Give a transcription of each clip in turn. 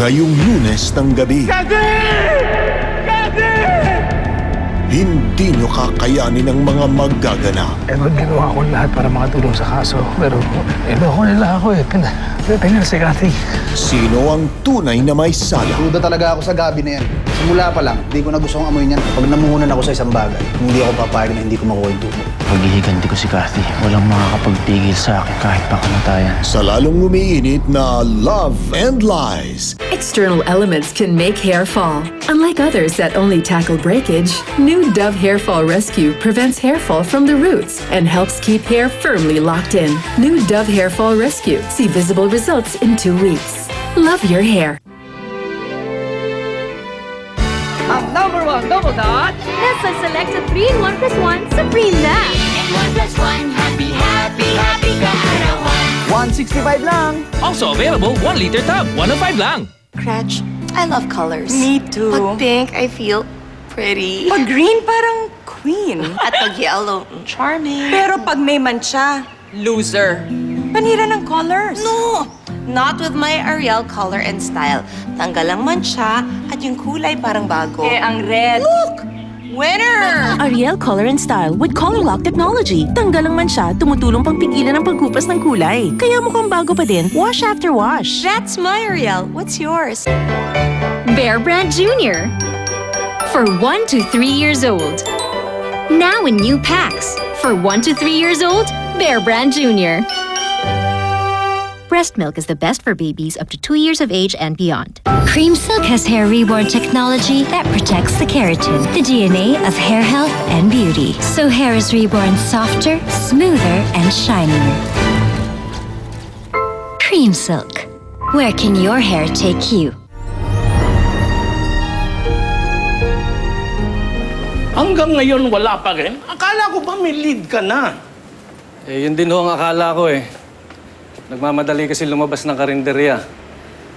Ngayong Lunes ng gabi. Kati! Kati! Hindi nyo kakayanin ang mga maggaganap. Ginawa ko lahat para makatulong sa kaso. Pero ko nila ako eh. Tingnan si Cathy. Sino ang tunay na may sala? Duda talaga ako sa gabi na yan. Simula pa lang, hindi ko na gusto kong amoy niyan. Pag namuhunan ako sa isang bagay, hindi ako papayag na hindi ko makuha yung tubo. Pag ihiganti ko si Cathy, walang makakapagpigil sa akin kahit pa kamatayan. Sa lalong umiinit na Love and Lies. External elements can make hair fall. Unlike others that only tackle breakage, new Dove Hair Fall Rescue prevents hair fall from the roots and helps keep hair firmly locked in. New Dove Hair Fall Rescue. See visible results in 2 weeks. Love your hair. Ang #1 double dot. Nasa selected 3-in-1 plus 1 Supreme na. And 1 plus 1, happy, happy, happy kaarawan. 165 lang! Also available 1 liter tub, 105 lang. Cratch, I love colors. Me too. Pag pink, I feel pretty. Pag green, parang queen. At pag yellow, charming. Pero pag may mancha, loser. Panira ng colors. No! Not with my Ariel color and style. Tanggal ang mancha at yung kulay parang bago. Eh, ang red. Look! Winner! Ariel Color and Style with Color Lock Technology. Tanggal ang mansya, tumutulong pang pigilan ang pagkupas ng kulay. Kaya mukhang bago pa din, wash after wash. That's my Ariel. What's yours? Bear Brand Jr. For 1 to 3 years old. Now in new packs. For 1 to 3 years old, Bear Brand Jr. Breast milk is the best for babies up to 2 years of age and beyond. Cream Silk has hair reborn technology that protects the keratin, the DNA of hair health and beauty. So hair is reborn softer, smoother, and shinier. Cream Silk. Where can your hair take you? Hanggang ngayon wala pa rin? Akala ko ba may lead ka na? Eh, yun din ho ang akala ko eh. Nagmamadali kasi lumabas ng karinderya.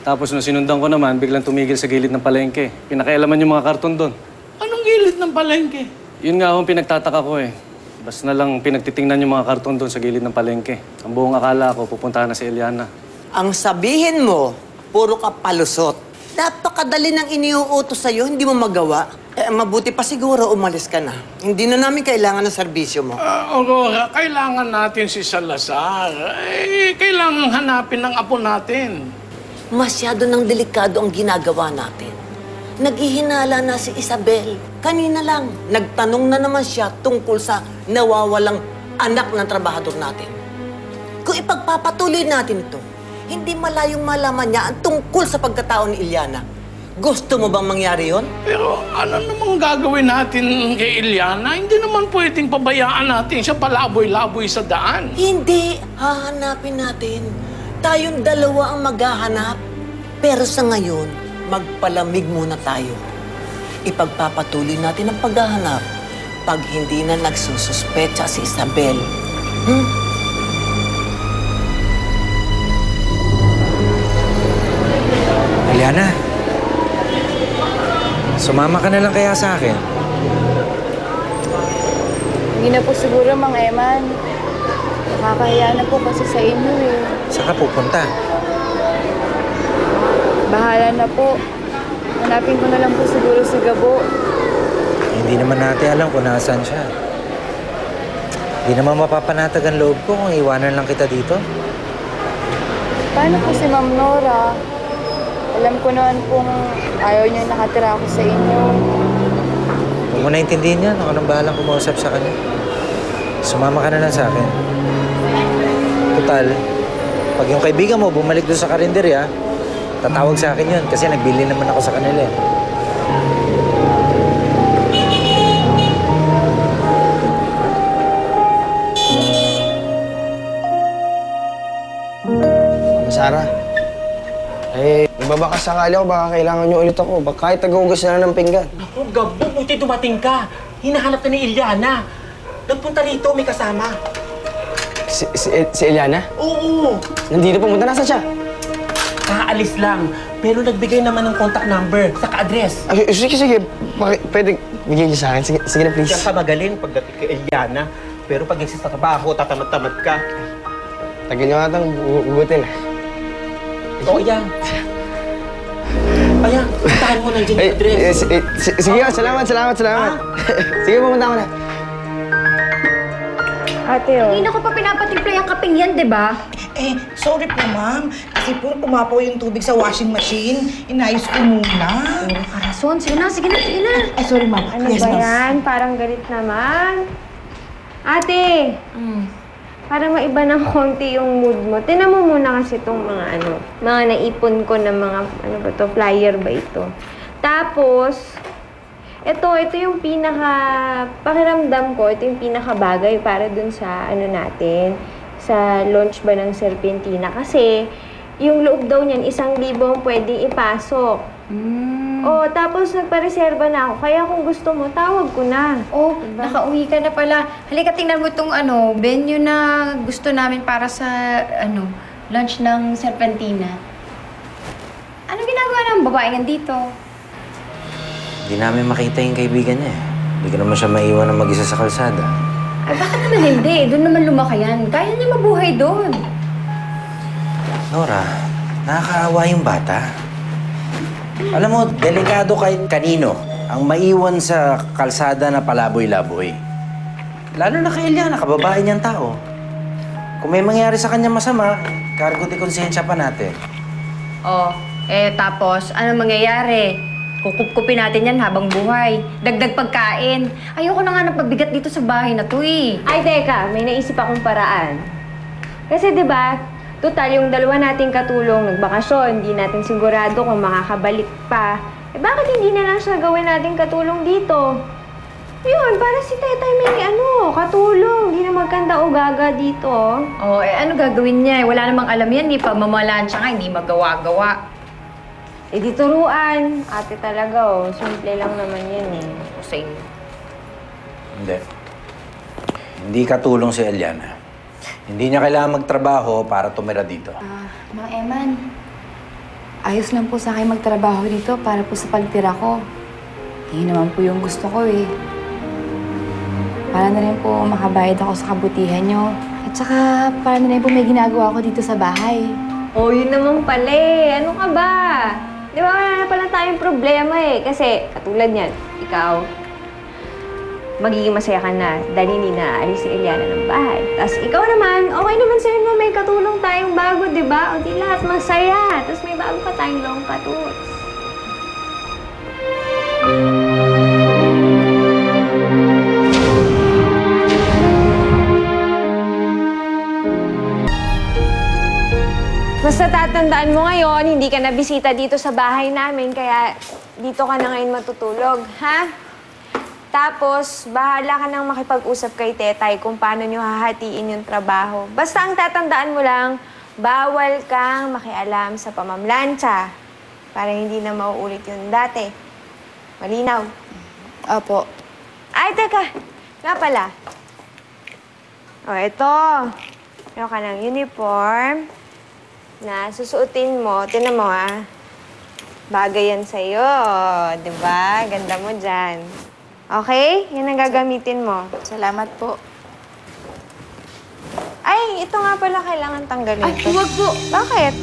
Tapos nung sinundan ko naman, biglang tumigil sa gilid ng palengke. Pinakailaman yung mga karton doon. Anong gilid ng palengke? Yun nga ho ang pinagtataka ko eh. Basta na lang pinagtitingnan yung mga karton doon sa gilid ng palengke. Ang buong akala ko, pupuntahan na si Eliana. Ang sabihin mo, puro ka palusot. Napakadali ng iniuutos sa'yo, hindi mo magawa. Eh, mabuti pa siguro umalis ka na. Hindi na namin kailangan ng serbisyo mo. Aurora, kailangan natin si Salazar. Eh, kailangan hanapin ng apo natin. Masyado ng delikado ang ginagawa natin. Naghihinala na si Isabel. Kanina lang, nagtanong na naman siya tungkol sa nawawalang anak ng trabahador natin. Kung ipagpapatuloy natin ito, hindi malayong malaman niya ang tungkol sa pagkatao ni Eliana. Gusto mo bang mangyari yon? Pero ano namang gagawin natin kay Eliana? Hindi naman pwedeng pabayaan natin siya palaboy-laboy sa daan. Hindi. Hahanapin natin. Tayong dalawa ang maghahanap. Pero sa ngayon, magpalamig muna tayo. Ipagpapatuloy natin ang paghahanap pag hindi na nagsususpecha si Isabel. Eliana, sumama ka na lang kaya sa akin. Hindi na po siguro, Mang Eman. Nakakahiya na po kasi sa inyo eh. Saan ka pupunta? Bahala na po. Hanapin ko na lang po siguro si Gabo. Hindi naman natin alam kung nasaan siya. Hindi naman mapapanatag ang loob ko kung iwanan lang kita dito. Paano po si Ma'am Nora? Alam ko naman kung ayaw niyo nakatira ako sa inyo. Huwag mo naintindihin yan. Ako nang bahalang kumausap sa kanya. Sumama ka na lang sa akin. Total, pag yung kaibigan mo bumalik doon sa karinderya, tatawag sa akin yun kasi nagbili naman ako sa kanila eh. Sarah, nagbabakas sakali ako, baka kailangan niyo ulit ako. Baka kahit nag-uugas na lang ng pinggan. Naku, Gabo, buti dumating ka. Hinahanap na ni Eliana. Nagpunta rito, may kasama. Si Eliana? Oo. Nandito pumunta, nasaan siya? Kaalis lang, pero nagbigay naman ng contact number, saka address. Sige. Pwede bigyan niyo sa akin. Sige na, please. Diyan ka magaling pagdating kay Eliana. Pero pag nagsis sa trabaho, tatamad-tamad ka. Tagal niyo nga itong gugutin. Oo, yan. Puntahan mo, nandiyan yung address. Sige, salamat. Sige, pumunta ko na. Ate, oh. Hindi ko pa pinapatimpla yung kaping yan, di ba? Sorry po, ma'am. Kasi puro pumapaw yung tubig sa washing machine. Inayos ko muna. Karason, sige na. Sorry, ma'am. Ano ba yan? Parang galit naman. Ate! Para maiba ng konti yung mood mo, tinan mo muna kasi itong mga naipon ko na mga, flyer ba ito? Tapos, ito yung pakiramdam ko, ito yung pinaka-bagay para dun sa, natin, sa launch ba ng Serpentina. Kasi, yung loob daw niyan, 1,000 ang pwedeng ipasok. Tapos nagpa-reserva na ako. Kaya kung gusto mo, tawag ko na. Diba? Nakauwi ka na pala. Halika, tingnan mo itong venue na gusto namin para sa, launch ng Serpentina. Ano ginagawa ng babae dito? Hindi namin makita yung kaibigan niya eh. Hindi ko naman siya maiwan na mag-isa sa kalsada. Ay, bakit naman hindi? Doon naman lumakayan. Kaya niya mabuhay doon. Nora, nakakaawa yung bata. Alam mo, delikado kahit kanino ang maiwan sa kalsada na palaboy-laboy. Lalo na kay Eliana, kababae niyang tao. Kung may mangyari sa kanya masama, cargo de konsensya pa natin. Tapos, ano mangyayari? Kukup-kupin natin yan habang buhay. Dagdag pagkain. Ayoko na nga napabigat dito sa bahay na to eh. Ay, teka. May naisip akong paraan. Kasi, di ba, total yung dalawa nating katulong nagbakasyon, hindi natin sigurado kung makakabalik pa. Bakit hindi na lang siya gawin nating katulong dito? Yun, para si Tetay may katulong. Hindi na magkanda o gaga dito. Ano gagawin niya? Wala namang alam yan. Pamamalaan siya nga, hindi magawa-gawa. Di turuan. Ate talaga, simple lang naman yan eh. Kusay. Hindi. Hindi katulong si Eliana. Hindi niya kailangan magtrabaho para tumira dito. Mang Eman, ayos lang po sa akin magtrabaho dito para po sa pagtira ko. Yun naman po yung gusto ko eh. Para na rin po makabayad ako sa kabutihan nyo. At saka para na rin po may ginagawa ko dito sa bahay. Yun naman pala eh. Ano ka ba? Di ba wala na pala tayong problema eh. Kasi katulad niyan, ikaw, magiging masaya ka na dahil hindi naalis si Eliana ng bahay. Tapos ikaw naman, okay naman sa'yo mo may katulong tayong bago, di ba? O di lahat masaya. Tapos may bago pa tayong long patuts. Basta tatandaan mo ngayon, hindi ka na bisita dito sa bahay namin, kaya dito ka na ngayon matutulog, ha? Tapos, bahala ka nang makipag-usap kay Tetay kung paano niyo hahatiin yung trabaho. Basta ang tatandaan mo lang, bawal kang makialam sa pamamlansya para hindi na mauulit yung dati. Malinaw? Opo. Ay, teka. Nga pala. Ito. Meron ka ng uniform na susuotin mo. Tingnan mo, ha? Bagay yan sa'yo. Diba? Ganda mo dyan. Okay? Yan ang gagamitin mo. Salamat po. Ay, ito nga pala kailangan tanggalin. Ay, huwag po. Bakit?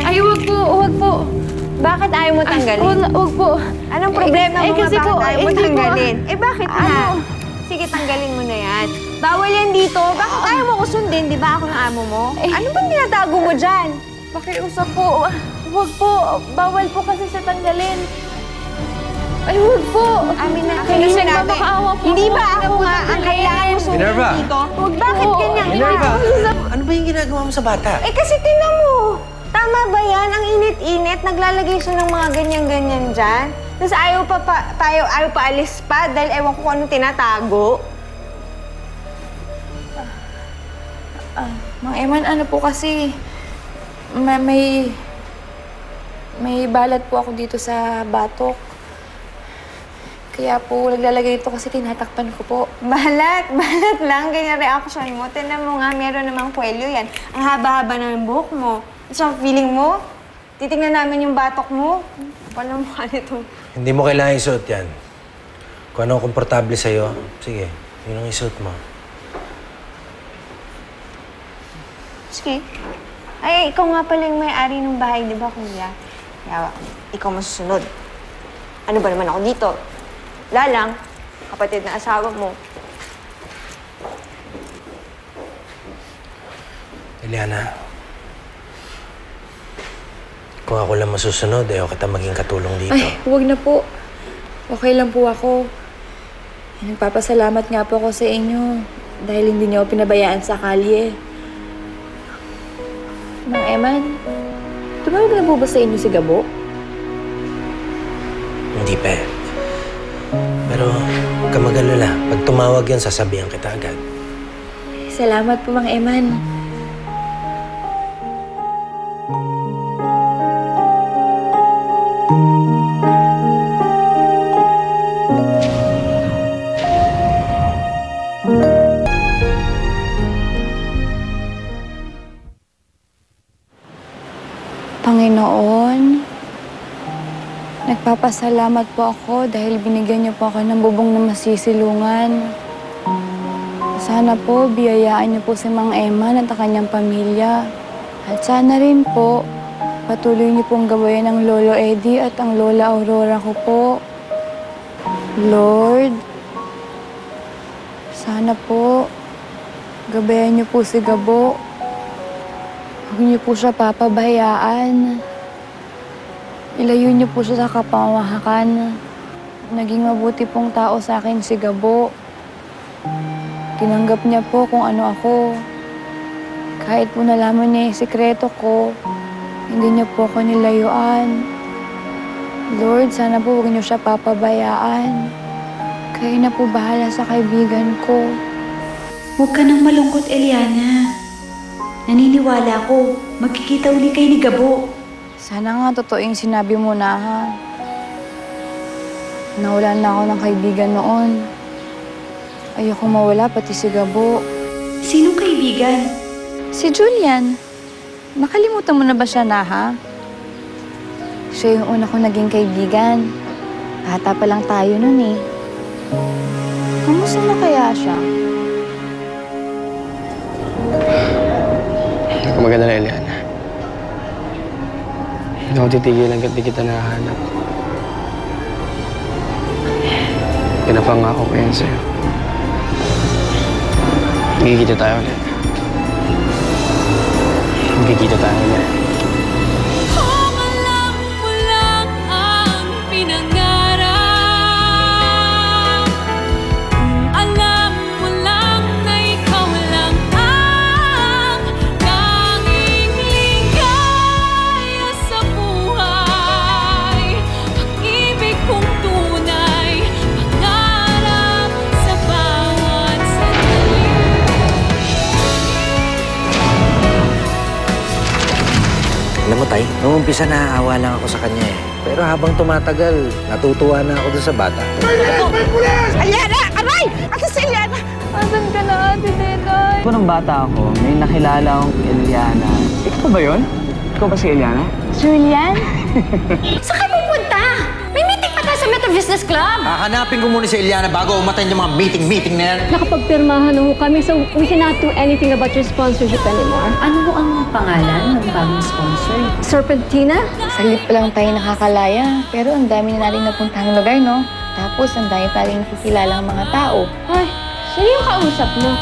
Ay, huwag po. Huwag po. Bakit ayaw mo tanggalin? Huwag po. Anong problema mo kasi bakit po, ayaw mo hindi tanggalin? Bakit na? Sige, tanggalin mo na yan. Bawal yan dito. Bakit ayaw mo ko sundin? Di ba ako ng amo mo? Ano bang tinatago mo dyan? Pakiusap po. Huwag po. Bawal po kasi sa tanggalin. Ay, huwag po. Amin na. Kasi nagmamakaawa po. Hindi ba ako nga ang kailangan mo sundin Minerva! dito? Bakit ganyan? Minerva! Ano ba yung ginagawa mo sa bata? Kasi tinan mo. Tama ba yan? Ang init-init. Naglalagay siya ng mga ganyan-ganyan dyan. Tapos ayaw pa alis pa dahil ewan ko kung anong tinatago. Mang Eman, ano po kasi, may balat po ako dito sa batok. Kaya po, naglalagay ito kasi tinatakpan ko po. Balat? Balat lang? Ganyan reaction mo? Tignan mo nga, meron namang kwelyo yan. Ang haba-haba ng buhok mo. So, feeling mo, titignan namin yung batok mo. Paano mo ka nito? Hindi mo kailangan isuot yan. Kung ano komportable sa'yo, sige, yun ang isuot mo. Sige. Ay, ikaw nga pala yung may-ari ng bahay, di ba, kuya? Kaya, ikaw masusunod. Ano ba naman ako dito? Lalang, kapatid na asawa mo. Eliana, kung ako lang masusunod, ayaw kita maging katulong dito. Ay, huwag na po. Okay lang po ako. Nagpapasalamat nga po ako sa inyo dahil hindi niyo ako pinabayaan sa kalye. Mang Eman, tumawag na po ba sa inyo si Gabo? Hindi pa. Pero huwag ka mag-alala. Pag tumawag yun, sasabihan kita agad. Salamat po, Mang Eman. Panginoon, nagpapasalamat po ako dahil binigyan niyo po ako ng bubong na masisilungan. Sana po, biyayaan niyo po si Mang Eman at ang kanyang pamilya. At sana rin po, patuloy niyo pong gabayan ng Lolo Eddie at ang Lola Aurora ko po. Lord, sana po, gabayan niyo po si Gabo. Huwag niyo po siya papabayaan. Ilayo niyo po siya sa kapamahakan. Naging mabuti pong tao sa akin si Gabo. Tinanggap niya po kung ano ako. Kahit po nalaman niya yung sikreto ko, hindi niya po ako nilayuan. Lord, sana po huwag niyo siya papabayaan. Kayo na po bahala sa kaibigan ko. Huwag ka nang malungkot, Eliana. Naniniwala ko, magkikita uli kayo ni Gabo. Sana nga totoo yung sinabi mo na, ha? Nawalan na ako ng kaibigan noon. Ayoko mawala, pati si Gabo. Sinong kaibigan? Si Julian. Nakalimutan mo na ba siya na, ha? Siya yung una ko naging kaibigan. Bata pa lang tayo nun, eh. Kamusta na kaya siya? Maganda na, Eliana. Hindi ako titigil hanggat di kita nahanap. Pinapangako ko yan sa'yo. Magkikita tayo ulit. Magkikita tayo ulit. Alam mo, Tay, noong umpisa naaawa lang ako sa kanya eh. Pero habang tumatagal, natutuwa na ako dun sa bata. May pulis! Eliana! Aray! Ate si Eliana! Asan ka na, Ate Denay? Kung nung bata ako, may nakilala akong Eliana. Ikaw ba yun? Ikaw ba si Eliana? Julian? Saan ka pupunta? May meeting pa tayo sa Metro Business Club. Hanapin ko muna si Eliana bago umatay yung mga meeting na yan. Nakapagpirmahan na ho kami, so we cannot do anything about your sponsorship anymore. Ano mo ang pangalan ng bagong sponsor? Serpentina? Saglit pa lang tayo nakakalaya, pero ang dami na natin napuntahang lugar, no? Tapos ang dami pa rin nakikilalang mga tao. Ay, sino yung kausap mo?